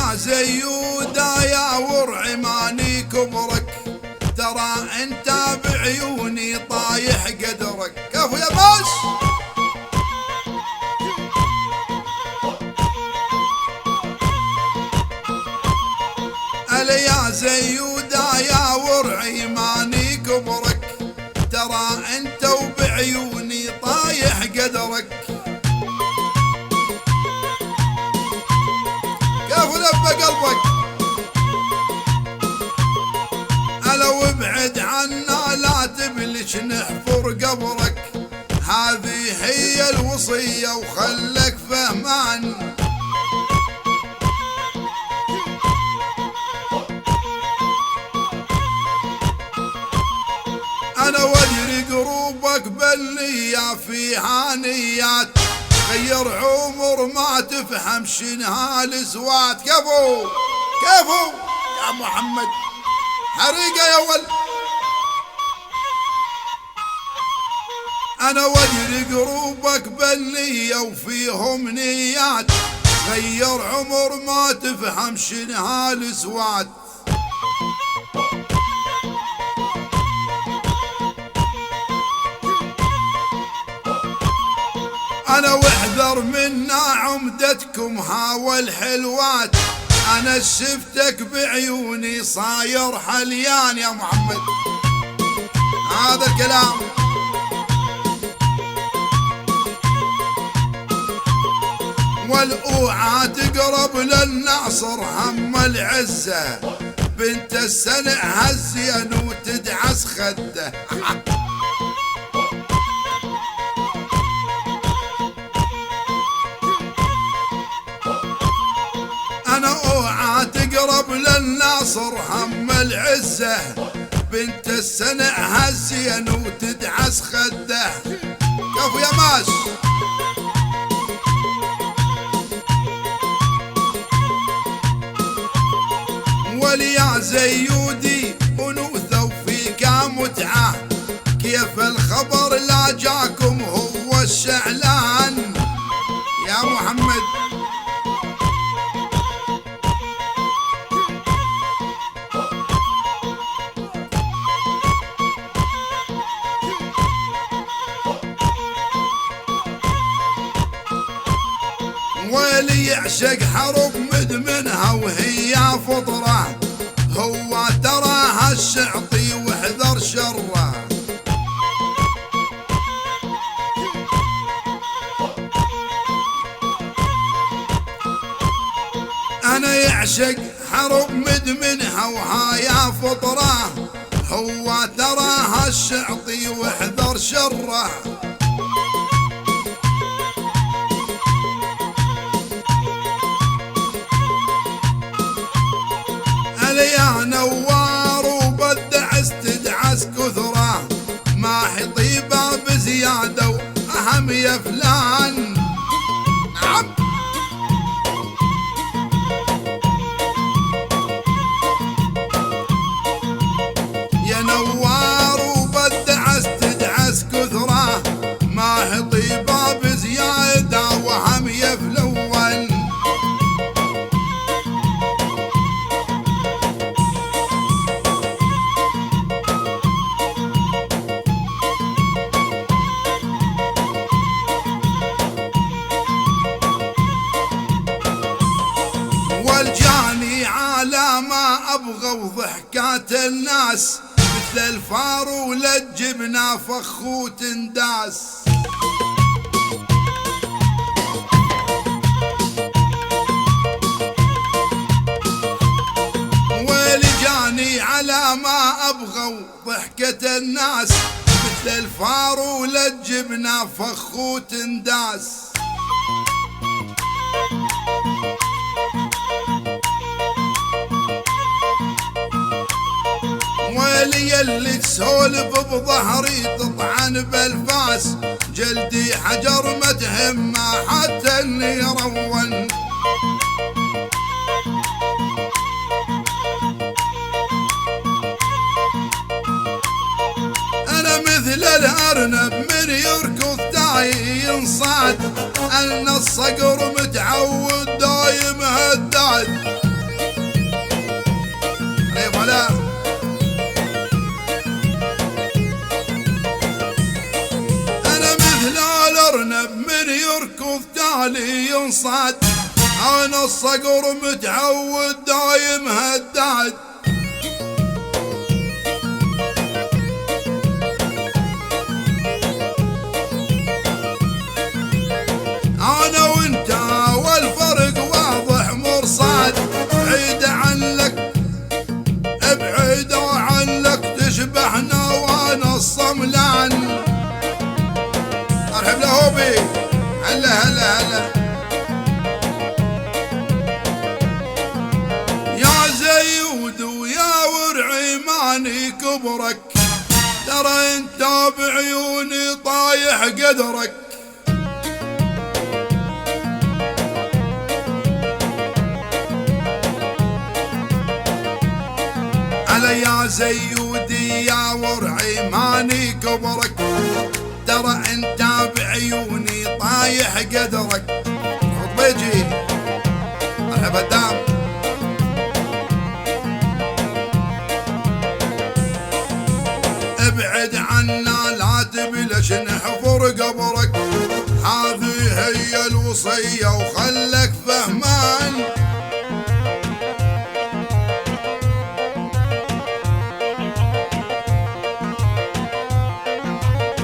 يا زيودا يا ورعي ماني كبرك، ترى انت بعيوني طايح قدرك. كفو يا باش. يا زيودا يا ورعي ماني كبرك، ترى انت وبعيوني طايح قدرك. كيف لبى قلبك. لو ابعد عنا لا تبلش نحفر قبرك، هذه هي الوصية وخلك فهمان. انا وادري قروبك بالنية فيها نيات، غير عمر ما تفهم شنها الزوات. كفو كفو يا محمد حريقة يا ولد. انا وادري قروبك بالنية وفيهم نيات، غير عمر ما تفهم شنها الزوات. انا واحذر منا عمدتكم هاوى الحلوات، انا شفتك بعيوني صاير حليان يا محمد. هذا الكلام. والاوعى تقرب للناصر هم العزة، بنت السنع هالزين وتدعس خده. انا اوعى تقرب للناصر هم العزة، بنت السنع هالزين وتدعس خده. كفو يا ماش. وليا زيودي انوثة وفيك متعة، كيف الخبر لا جاكم هو الشعلان يا محمد. ويلي يعشق حرب مدمنها وهي فطرة، هو تراها الشعطي واحذر شره. انا يعشق حرب مدمنها وهاي فطرة، هو تراها الشعطي واحذر شره. يا نوار وبدعس تدعس كثره، ما حطيبه بزياده واهم يا فلان. نعم. يا نوار وبدعس تدعس كثره، ما حطيبه بزياده واهم يا فلان. والجاني على ما ابغى وضحكات الناس، مثل الفارو للجبنة فخ وتنداس. والجاني على ما ابغى وضحكة الناس، مثل الفارو للجبنة فخ وتنداس. ويلي اللي تسولف بظهري تطعن بالفاس، جلدي حجر ما تهمه حتى اللي يرون. انا مثل الارنب من يركض داي ينصاد، ان الصقر متعود دايم هداد. ولا أنا مثل الأرنب من يركض تالي ينصاد، أنا الصقر متعود دايم هداد. أنا وأنت والفرق واضح مرصاد، بعيد عنك ابعد عنك تشبهنا وأنا الصملان. أرحب لهوبي، هلا هلا هلا يا زيود ويا ورعي ماني كبرك، ترى انت بعيوني طايح قدرك. هلا يا زيودي يا ورعي ماني كبرك، ترى انت بعيوني طايح قدرك. خطبيجي مرحبا الدام. ابعد عنا لا تبلش نحفر قبرك، هذه هي الوصية وخلك فهمان.